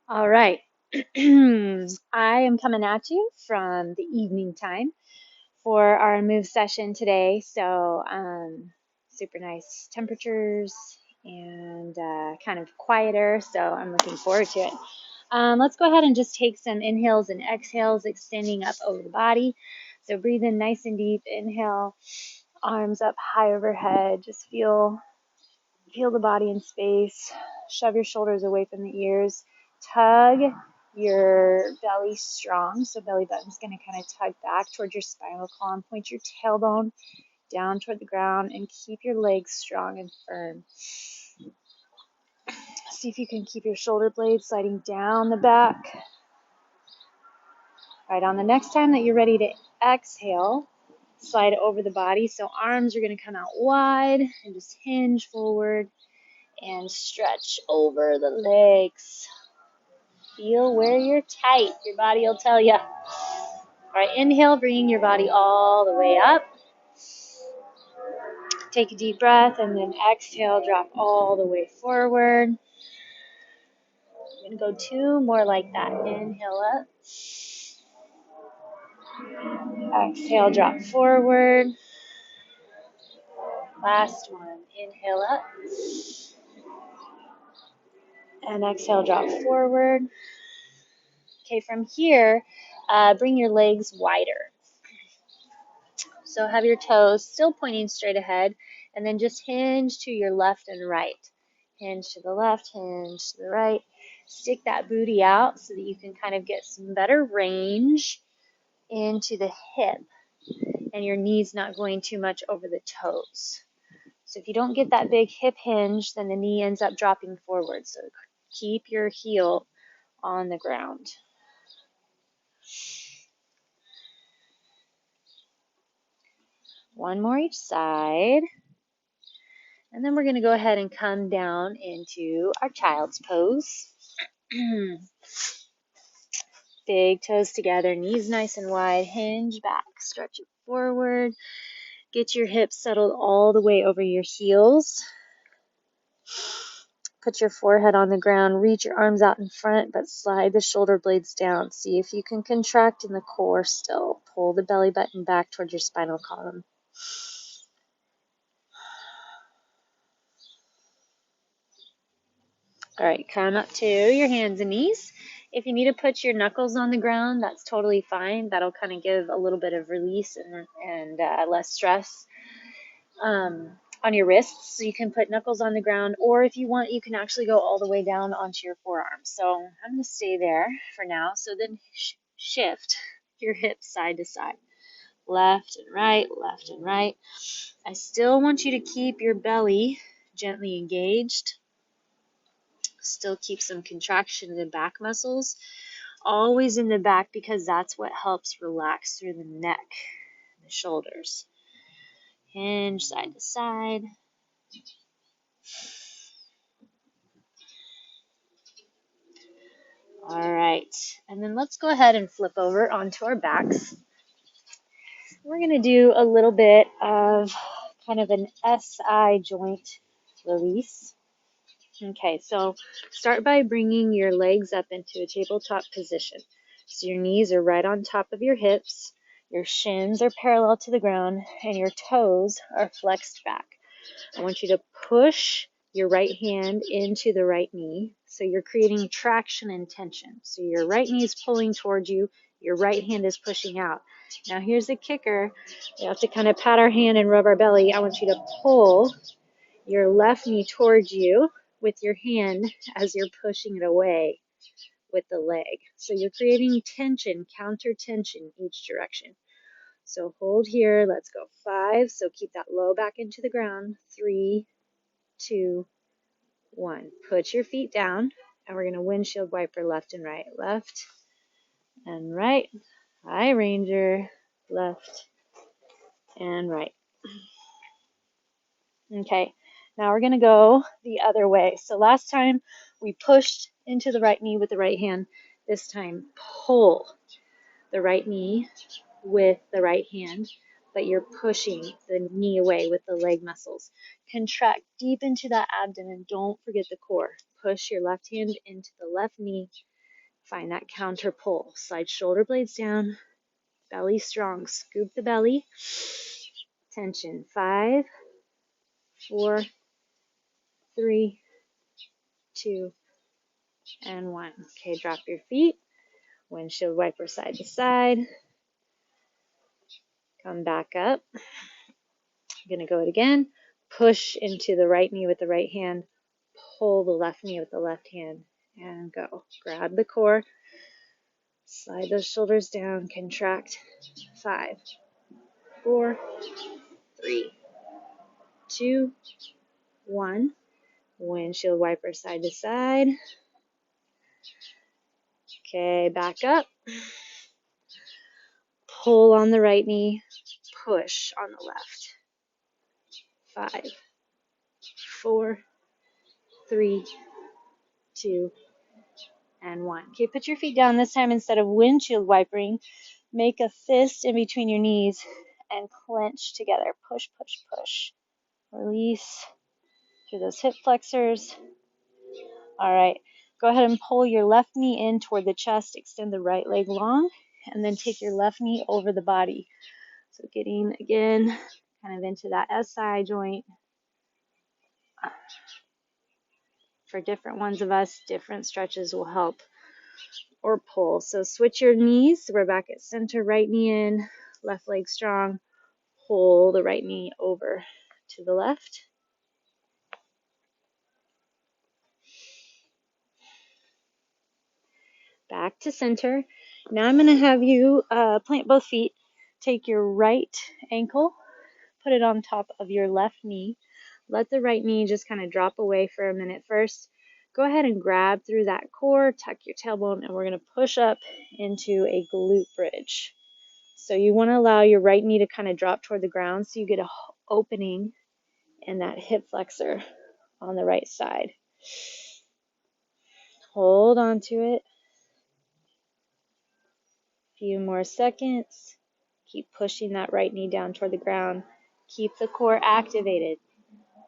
All right. I am coming at you from the evening time for our move session today. So, super nice temperatures and kind of quieter. So, I'm looking forward to it. Let's go ahead and just take some inhales and exhales, extending up over the body. So, breathe in nice and deep. Inhale, arms up high overhead. Just feel the body in space. Shove your shoulders away from the ears. Tug your belly strong. So belly button's going to kind of tug back towards your spinal column. Point your tailbone down toward the ground and keep your legs strong and firm. See if you can keep your shoulder blades sliding down the back. All right, on the next time that you're ready to exhale, slide over the body. So arms are going to come out wide and just hinge forward and stretch over the legs. Feel where you're tight. Your body will tell you. All right, inhale, bringing your body all the way up. Take a deep breath and then exhale, drop all the way forward. I'm going to go two more like that. Inhale up. Exhale, drop forward. Last one. Inhale up. And exhale, drop forward. Okay, from here, bring your legs wider. So have your toes still pointing straight ahead, and then just hinge to your left and right. Hinge to the left, hinge to the right. Stick that booty out so that you can kind of get some better range into the hip, and your knees not going too much over the toes. So if you don't get that big hip hinge, then the knee ends up dropping forward. So keep your heel on the ground. One more each side. And then we're going to go ahead and come down into our child's pose. Big toes together, knees nice and wide, hinge back, stretch it forward. Get your hips settled all the way over your heels. Put your forehead on the ground, reach your arms out in front, but slide the shoulder blades down. See if you can contract in the core still. Pull the belly button back towards your spinal column. All right, come up to your hands and knees. If you need to put your knuckles on the ground, that's totally fine. That'll kind of give a little bit of release and less stress on your wrists. So you can put knuckles on the ground, or if you want, you can actually go all the way down onto your forearms. So I'm going to stay there for now. So then shift your hips side to side, left and right, left and right. I still want you to keep your belly gently engaged. Still keep some contraction in the back muscles, always in the back, because that's what helps relax through the neck and the shoulders. Hinge side to side. All right, and then let's go ahead and flip over onto our backs. We're going to do a little bit of kind of an SI joint release. Okay, so start by bringing your legs up into a tabletop position. So your knees are right on top of your hips, your shins are parallel to the ground, and your toes are flexed back. I want you to push your right hand into the right knee. So you're creating traction and tension. So your right knee is pulling towards you, your right hand is pushing out. Now here's the kicker. We have to kind of pat our hand and rub our belly. I want you to pull your left knee towards you with your hand as you're pushing it away with the leg. So you're creating tension, counter tension each direction. So hold here. Let's go 5. So keep that low back into the ground. 3, 2, 1. Put your feet down, and we're going to windshield wiper left and right. Left and right. High Ranger. Left and right. Okay, now we're going to go the other way. So last time we pushed into the right knee with the right hand. This time, pull the right knee with the right hand, but you're pushing the knee away with the leg muscles. Contract deep into that abdomen. Don't forget the core. Push your left hand into the left knee Find that counter pull. Slide shoulder blades down, belly strong. Scoop the belly. Tension. 5, 4, 3, 2, and 1. Okay, drop your feet. Windshield wiper side to side. Come back up. You're going to go it again. Push into the right knee with the right hand. Pull the left knee with the left hand. And go. Grab the core. Slide those shoulders down. Contract. 5, 4, 3, 2, 1. Windshield wiper side to side. Okay, back up. Pull on the right knee. Push on the left. 5, 4, 3, 2, and 1. Okay, put your feet down this time. Instead of windshield wipering, make a fist in between your knees and clench together. Push, push, push. Release through those hip flexors. All right, go ahead and pull your left knee in toward the chest. Extend the right leg long, and then take your left knee over the body. So getting, again, kind of into that SI joint. For different ones of us, different stretches will help, or pull. So switch your knees. So we're back at center, right knee in, left leg strong. Pull the right knee over to the left. Back to center. Now I'm going to have you plant both feet. Take your right ankle, put it on top of your left knee. Let the right knee just kind of drop away for a minute first. Go ahead and grab through that core, tuck your tailbone, and we're going to push up into a glute bridge. So you want to allow your right knee to kind of drop toward the ground so you get an opening in that hip flexor on the right side. Hold on to it. Few more seconds. Keep pushing that right knee down toward the ground. Keep the core activated.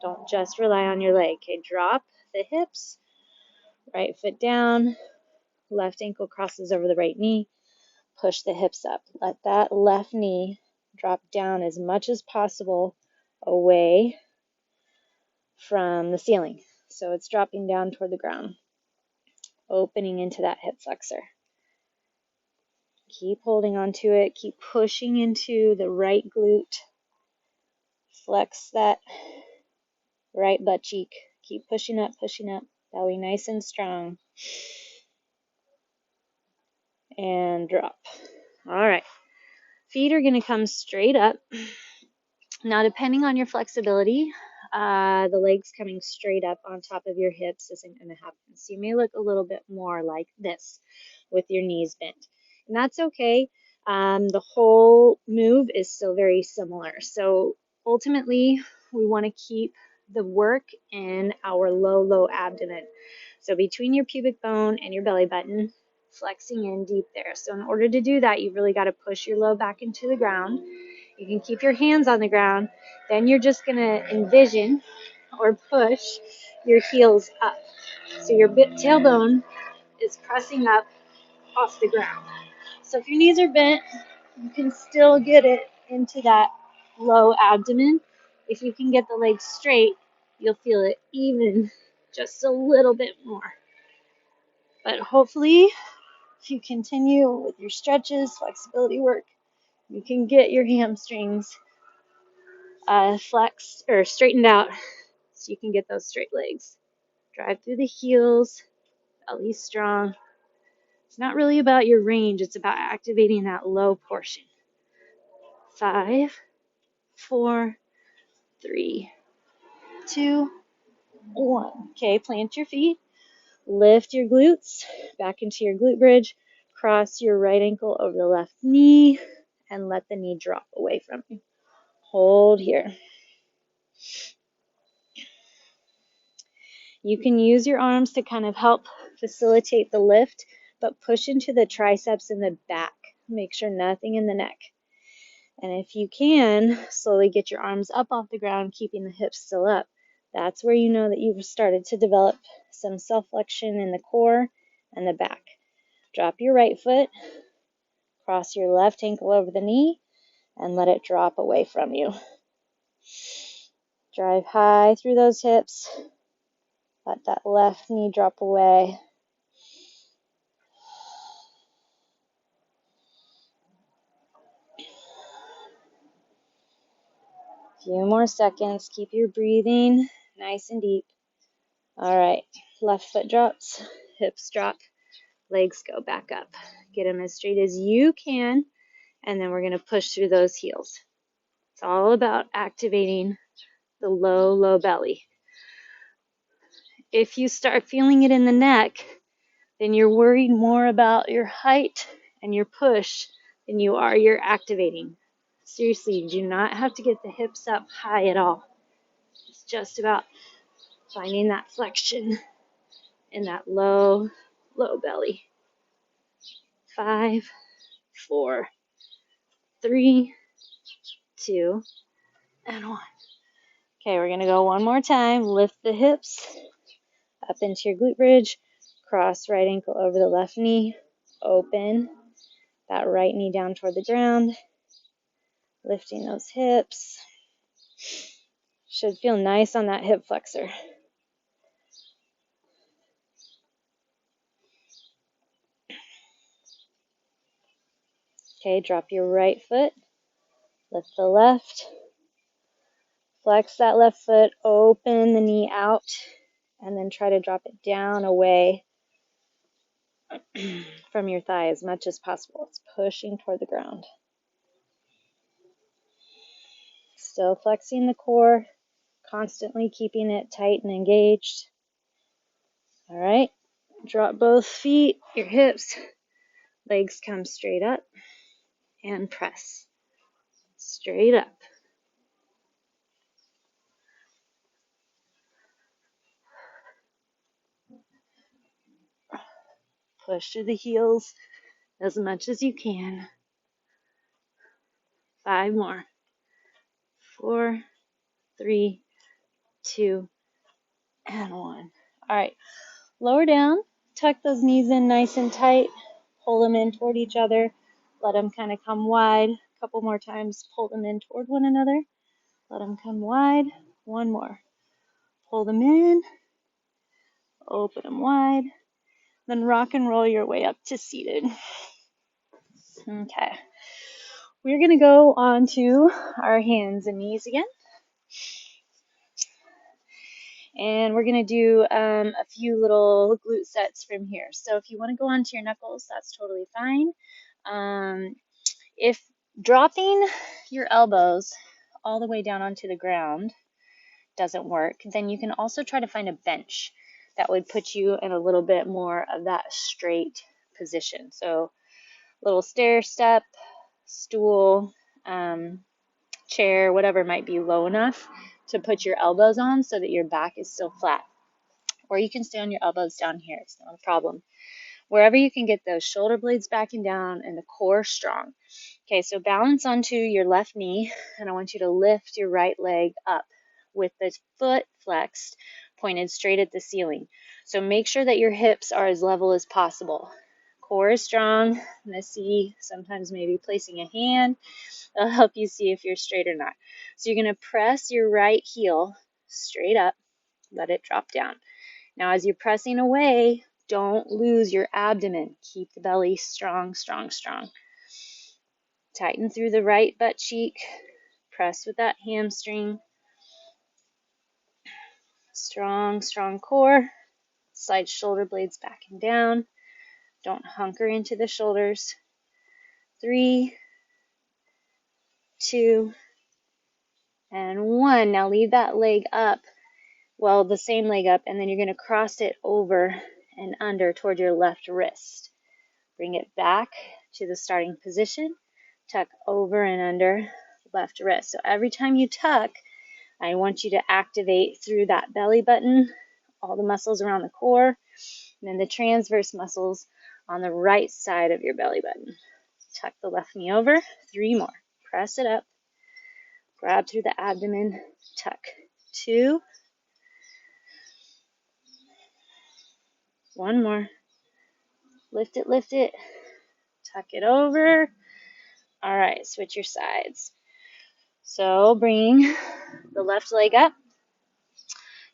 Don't just rely on your leg. Okay, drop the hips. Right foot down. Left ankle crosses over the right knee. Push the hips up. Let that left knee drop down as much as possible away from the ceiling. So it's dropping down toward the ground. Opening into that hip flexor. Keep holding on to it. Keep pushing into the right glute. Flex that right butt cheek. Keep pushing up, belly nice and strong. And drop. All right. Feet are going to come straight up. Now, depending on your flexibility, the legs coming straight up on top of your hips isn't going to happen. So you may look a little bit more like this with your knees bent. And that's okay. The whole move is still very similar. So ultimately, we want to keep the work in our low abdomen. So between your pubic bone and your belly button, flexing in deep there. So in order to do that, you've really got to push your low back into the ground. You can keep your hands on the ground. Then you're just going to envision or push your heels up. So your tailbone is pressing up off the ground. So if your knees are bent, you can still get it into that low abdomen. If you can get the legs straight, you'll feel it even just a little bit more. But hopefully, if you continue with your stretches, flexibility work, you can get your hamstrings flexed or straightened out so you can get those straight legs. Drive through the heels, belly strong. It's not really about your range, it's about activating that low portion. 5, 4, 3, 2, 1. Okay, plant your feet. Lift your glutes back into your glute bridge. Cross your right ankle over the left knee and let the knee drop away from you. Hold here. You can use your arms to kind of help facilitate the lift, but push into the triceps in the back. Make sure nothing in the neck. And if you can, slowly get your arms up off the ground, keeping the hips still up. That's where you know that you've started to develop some self-flexion in the core and the back. Drop your right foot, cross your left ankle over the knee, and let it drop away from you. Drive high through those hips. Let that left knee drop away. Few more seconds. Keep your breathing nice and deep. All right. Left foot drops, hips drop, legs go back up. Get them as straight as you can, and then we're going to push through those heels. It's all about activating the low, low belly. If you start feeling it in the neck, then you're worried more about your height and your push than you are your activating. Seriously, you do not have to get the hips up high at all. It's just about finding that flexion in that low, low belly. 5, 4, 3, 2, and 1. Okay, we're going to go one more time. Lift the hips up into your glute bridge. Cross right ankle over the left knee. Open that right knee down toward the ground. Lifting those hips. Should feel nice on that hip flexor. Okay, drop your right foot. Lift the left. Flex that left foot. Open the knee out. And then try to drop it down away from your thigh as much as possible. It's pushing toward the ground. Still flexing the core, constantly keeping it tight and engaged. All right, drop both feet, your hips, legs come straight up, and press. Straight up. Push through the heels as much as you can. 5 more. 4, 3, 2, and 1. All right, lower down, tuck those knees in nice and tight, pull them in toward each other, let them kind of come wide. A couple more times, pull them in toward one another, let them come wide. One more. Pull them in, open them wide, then rock and roll your way up to seated. Okay. We're going to go on to our hands and knees again. And we're going to do a few little glute sets from here. So if you want to go onto your knuckles, that's totally fine. If dropping your elbows all the way down onto the ground doesn't work, then you can also try to find a bench that would put you in a little bit more of that straight position. So little stair step, stool, chair, whatever might be low enough to put your elbows on so that your back is still flat. Or you can stay on your elbows down here. It's not a problem. Wherever you can get those shoulder blades backing down and the core strong. Okay, so balance onto your left knee, and I want you to lift your right leg up with the foot flexed, pointed straight at the ceiling. So make sure that your hips are as level as possible. Core is strong. I'm going to see sometimes maybe placing a hand. That'll help you see if you're straight or not. So you're going to press your right heel straight up, let it drop down. Now as you're pressing away, don't lose your abdomen. Keep the belly strong, strong, strong. Tighten through the right butt cheek. Press with that hamstring. Strong, strong core. Slide shoulder blades back and down. Don't hunker into the shoulders. 3, 2, and 1. Now leave that leg up. Well, the same leg up, and then you're going to cross it over and under toward your left wrist. Bring it back to the starting position. Tuck over and under left wrist. So every time you tuck, I want you to activate through that belly button, all the muscles around the core, and then the transverse muscles on the right side of your belly button. Tuck the left knee over. 3 more. Press it up. Grab through the abdomen. Tuck. 2. 1 more. Lift it, lift it. Tuck it over. All right, switch your sides. So bring the left leg up.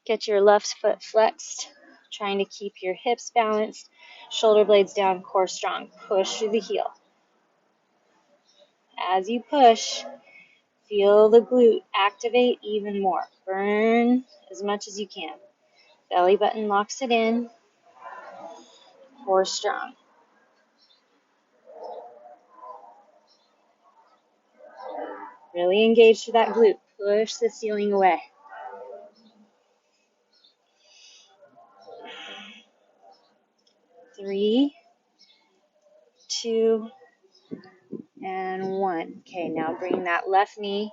Get your left foot flexed, trying to keep your hips balanced, shoulder blades down, core strong. Push through the heel. As you push, feel the glute activate even more. Burn as much as you can. Belly button locks it in. Core strong. Really engage to that glute. Push the ceiling away. 3, 2, and 1. Okay, now bring that left knee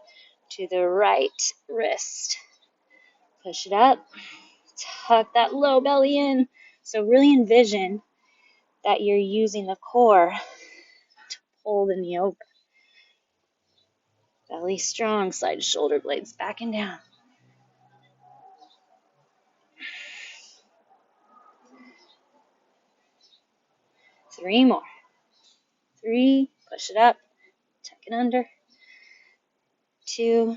to the right wrist. Push it up. Tuck that low belly in. So really envision that you're using the core to pull the knee over. Belly strong, slide shoulder blades back and down. 3 more. 3, push it up, tuck it under. 2,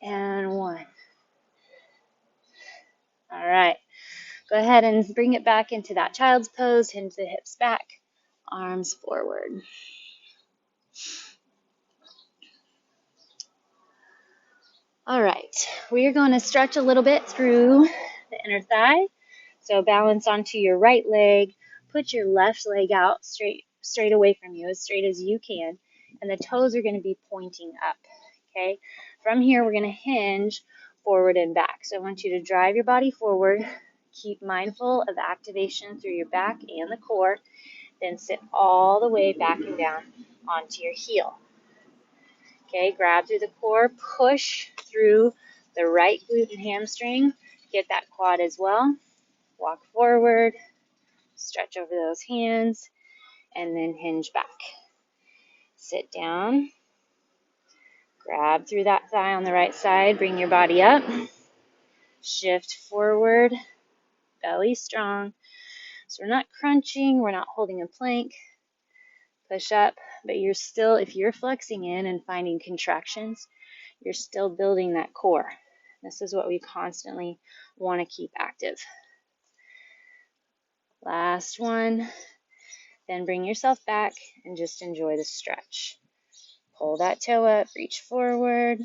and 1. All right, go ahead and bring it back into that child's pose, hinge the hips back, arms forward. All right, we are going to stretch a little bit through the inner thigh. So balance onto your right leg, put your left leg out straight away from you, as straight as you can, and the toes are going to be pointing up, okay? From here, we're going to hinge forward and back. So I want you to drive your body forward, keep mindful of activation through your back and the core, then sit all the way back and down onto your heel. Okay, grab through the core, push through the right glute and hamstring, get that quad as well. Walk forward, stretch over those hands, and then hinge back. Sit down, grab through that thigh on the right side, bring your body up, shift forward, belly strong. So we're not crunching, we're not holding a plank. Push up, but you're still, if you're flexing in and finding contractions, you're still building that core. This is what we constantly want to keep active. Last one. Then bring yourself back and just enjoy the stretch. Pull that toe up, reach forward.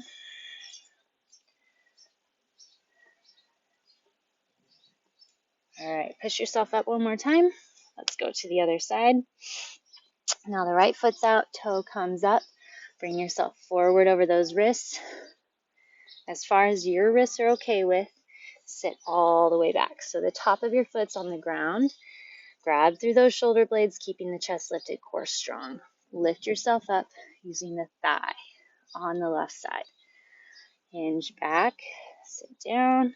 All right, push yourself up one more time. Let's go to the other side. Now the right foot's out, toe comes up. Bring yourself forward over those wrists. As far as your wrists are okay with, sit all the way back. So the top of your foot's on the ground. Grab through those shoulder blades, keeping the chest lifted, core strong. Lift yourself up using the thigh on the left side. Hinge back, sit down,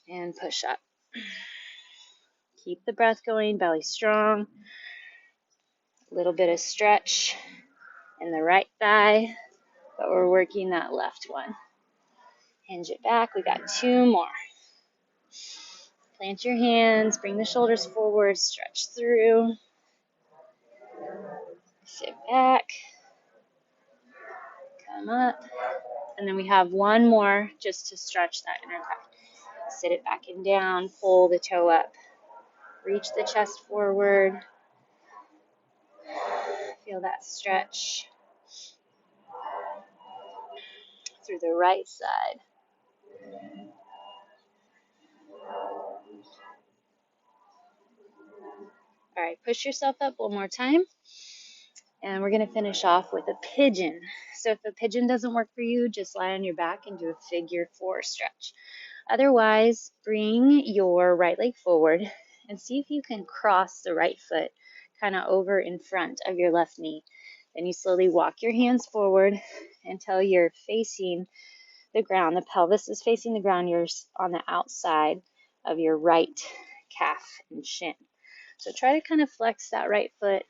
and push up. Keep the breath going, belly strong. A little bit of stretch in the right thigh, but we're working that left one. Hinge it back. We got 2 more. Plant your hands, bring the shoulders forward, stretch through. Sit back, come up, and then we have 1 more just to stretch that inner thigh. Sit it back and down, pull the toe up, reach the chest forward, feel that stretch through the right side. All right, push yourself up one more time. And we're going to finish off with a pigeon. So if a pigeon doesn't work for you, just lie on your back and do a figure 4 stretch. Otherwise, bring your right leg forward and see if you can cross the right foot kind of over in front of your left knee. Then you slowly walk your hands forward until you're facing the ground. The pelvis is facing the ground. You're on the outside of your right calf and shin. So try to kind of flex that right foot.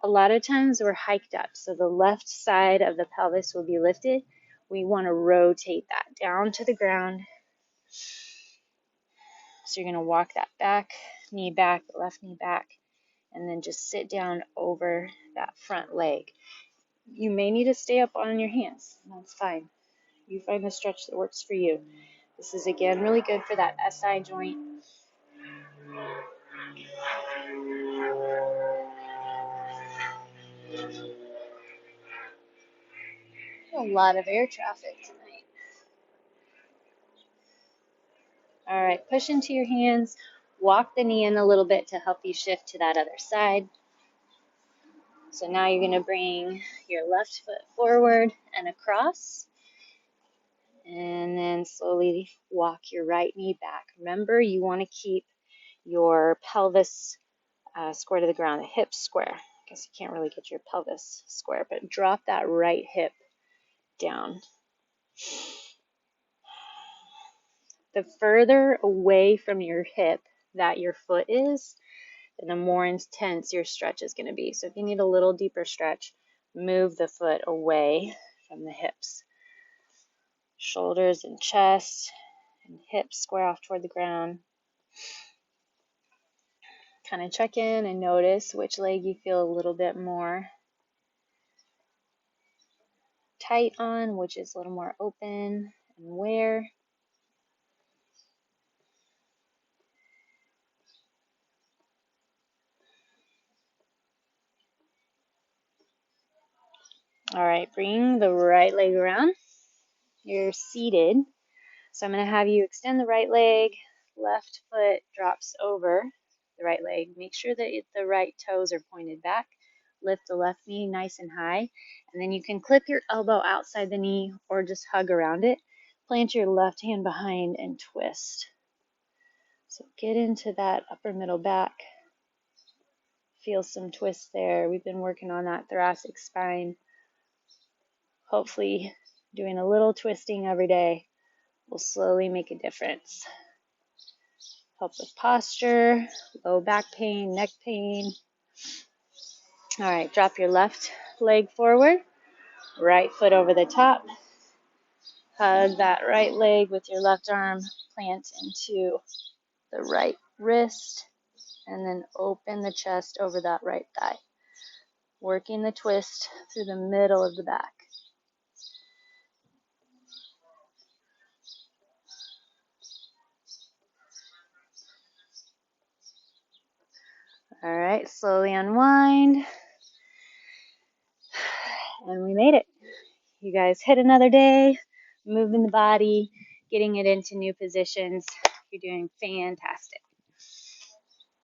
A lot of times we're hiked up, so the left side of the pelvis will be lifted. We want to rotate that down to the ground. So you're going to walk that back knee back, the left knee back, and then just sit down over that front leg. You may need to stay up on your hands. That's fine. You find the stretch that works for you. This is, again, really good for that SI joint. A lot of air traffic tonight. All right, push into your hands. Walk the knee in a little bit to help you shift to that other side. So now you're going to bring your left foot forward and across. And then slowly walk your right knee back. Remember, you want to keep your pelvis square to the ground, the hips square. I guess you can't really get your pelvis square, but drop that right hip down. The further away from your hip that your foot is, then the more intense your stretch is going to be. So if you need a little deeper stretch, move the foot away from the hips. Shoulders and chest and hips square off toward the ground. Kind of check in and notice which leg you feel a little bit more tight on, which is a little more open, and where. All right, bring the right leg around. You're seated. So I'm going to have you extend the right leg, left foot drops over the right leg. Make sure that the right toes are pointed back. Lift the left knee nice and high. And then you can clip your elbow outside the knee or just hug around it. Plant your left hand behind and twist. So get into that upper middle back. Feel some twist there. We've been working on that thoracic spine. Hopefully doing a little twisting every day will slowly make a difference. Help with posture, low back pain, neck pain. All right, drop your left leg forward, right foot over the top. Hug that right leg with your left arm, plant into the right wrist, and then open the chest over that right thigh. Working the twist through the middle of the back. All right, slowly unwind. And we made it. You guys hit another day, moving the body, getting it into new positions. You're doing fantastic.